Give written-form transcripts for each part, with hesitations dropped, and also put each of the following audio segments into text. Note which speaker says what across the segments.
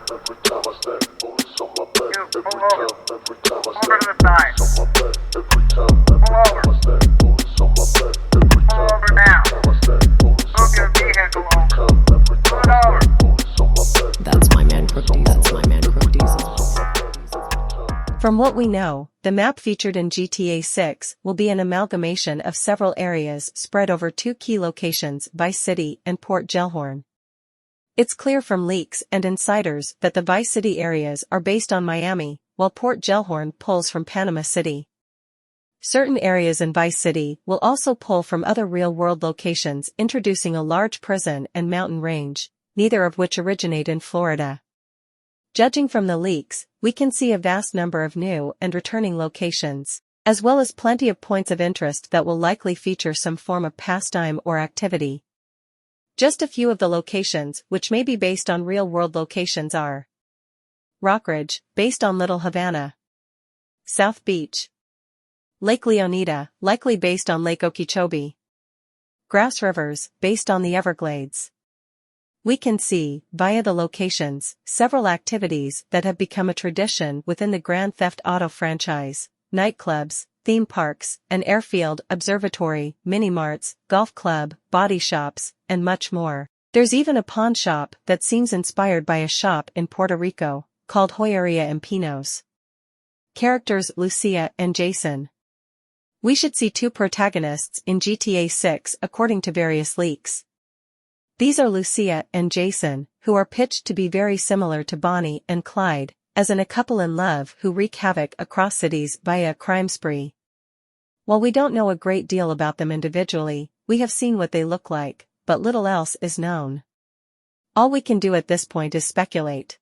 Speaker 1: You, pull over. Over to the side. Pull over. Pull over now. Move your vehicle over. Move it over.
Speaker 2: That's my man Crook Diesel. That's my man Crook Diesel.
Speaker 3: From what we know, the map featured in GTA 6 will be an amalgamation of several areas spread over two key locations: Vice City and Port Gellhorn. It's clear from leaks and insiders that the Vice City areas are based on Miami, while Port Gellhorn pulls from Panama City. Certain areas in Vice City will also pull from other real-world locations, introducing a large prison and mountain range, neither of which originate in Florida. Judging from the leaks, we can see a vast number of new and returning locations, as well as plenty of points of interest that will likely feature some form of pastime or activity. Just a few of the locations which may be based on real-world locations are: Rockridge, based on Little Havana; South Beach; Lake Leonida, likely based on Lake Okeechobee; Grass Rivers, based on the Everglades. We can see, via the locations, several activities that have become a tradition within the Grand Theft Auto franchise: nightclubs, theme parks, an airfield, observatory, mini-marts, golf club, body shops, and much more. There's even a pawn shop that seems inspired by a shop in Puerto Rico, called Joyeria en Pinos. Characters: Lucia and Jason. We should see two protagonists in GTA 6 according to various leaks. These are Lucia and Jason, who are pitched to be very similar to Bonnie and Clyde, as in a couple in love who wreak havoc across cities via a crime spree. While we don't know a great deal about them individually, we have seen what they look like, but little else is known. All we can do at this point is speculate.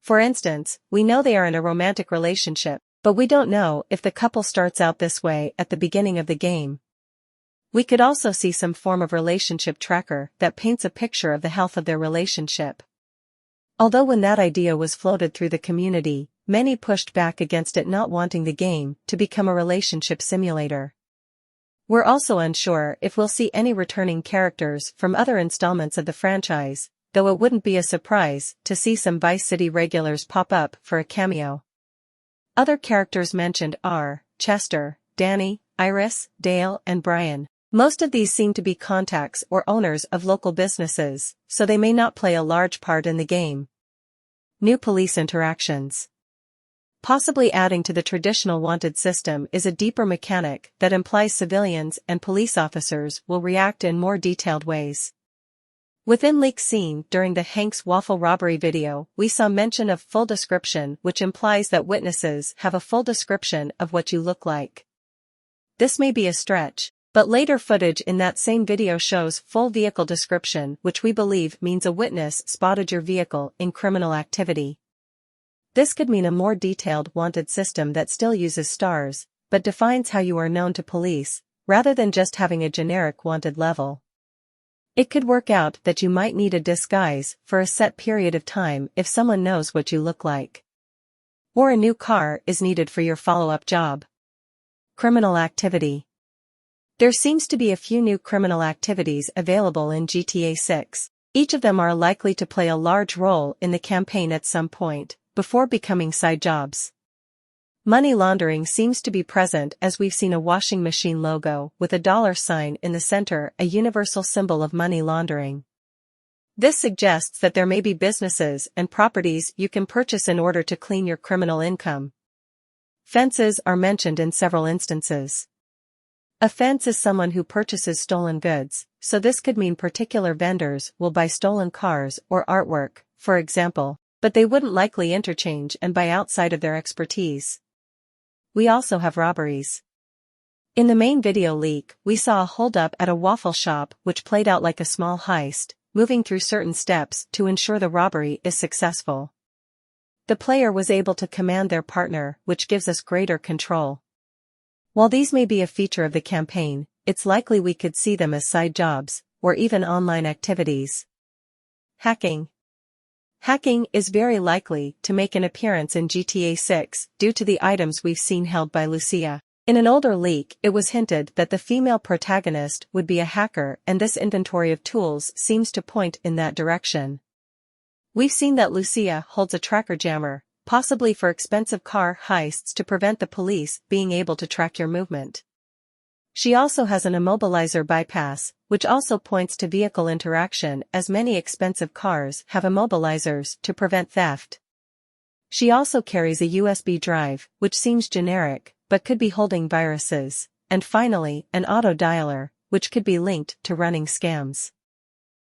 Speaker 3: For instance, we know they are in a romantic relationship, but we don't know if the couple starts out this way at the beginning of the game. We could also see some form of relationship tracker that paints a picture of the health of their relationship. Although when that idea was floated through the community, many pushed back against it, not wanting the game to become a relationship simulator. We're also unsure if we'll see any returning characters from other installments of the franchise, though it wouldn't be a surprise to see some Vice City regulars pop up for a cameo. Other characters mentioned are Chester, Danny, Iris, Dale, and Brian. Most of these seem to be contacts or owners of local businesses, so they may not play a large part in the game. New police interactions. Possibly adding to the traditional wanted system is a deeper mechanic that implies civilians and police officers will react in more detailed ways. Within leaks seen during the Hank's Waffle robbery video, we saw mention of full description, which implies that witnesses have a full description of what you look like. This may be a stretch, but later footage in that same video shows full vehicle description, which we believe means a witness spotted your vehicle in criminal activity. This could mean a more detailed wanted system that still uses stars, but defines how you are known to police, rather than just having a generic wanted level. It could work out that you might need a disguise for a set period of time if someone knows what you look like. Or a new car is needed for your follow-up job. Criminal activity. There seems to be a few new criminal activities available in GTA 6. Each of them are likely to play a large role in the campaign at some point, before becoming side jobs. Money laundering seems to be present, as we've seen a washing machine logo with a $sign in the center, a universal symbol of money laundering. This suggests that there may be businesses and properties you can purchase in order to clean your criminal income. Fences are mentioned in several instances. A fence is someone who purchases stolen goods, so this could mean particular vendors will buy stolen cars or artwork, for example, but they wouldn't likely interchange and buy outside of their expertise. We also have robberies. In the main video leak, we saw a holdup at a waffle shop which played out like a small heist, moving through certain steps to ensure the robbery is successful. The player was able to command their partner, which gives us greater control. While these may be a feature of the campaign, it's likely we could see them as side jobs, or even online activities. Hacking. Hacking is very likely to make an appearance in GTA 6 due to the items we've seen held by Lucia. In an older leak, it was hinted that the female protagonist would be a hacker, and this inventory of tools seems to point in that direction. We've seen that Lucia holds a tracker jammer, possibly for expensive car heists to prevent the police being able to track your movement. She also has an immobilizer bypass, which also points to vehicle interaction, as many expensive cars have immobilizers to prevent theft. She also carries a USB drive, which seems generic, but could be holding viruses, and finally, an auto dialer, which could be linked to running scams.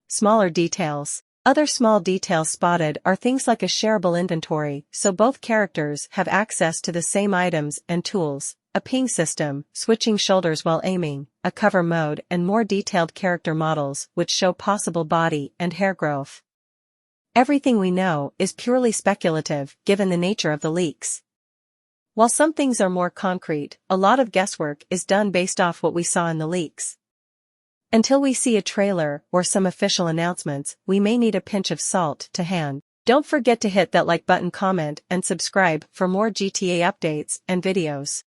Speaker 3: Smaller details. Other small details spotted are things like a shareable inventory, so both characters have access to the same items and tools, a ping system, switching shoulders while aiming, a cover mode, and more detailed character models which show possible body and hair growth. Everything we know is purely speculative, given the nature of the leaks. While some things are more concrete, a lot of guesswork is done based off what we saw in the leaks. Until we see a trailer or some official announcements, we may need a pinch of salt to hand. Don't forget to hit that like button, comment, and subscribe for more GTA updates and videos.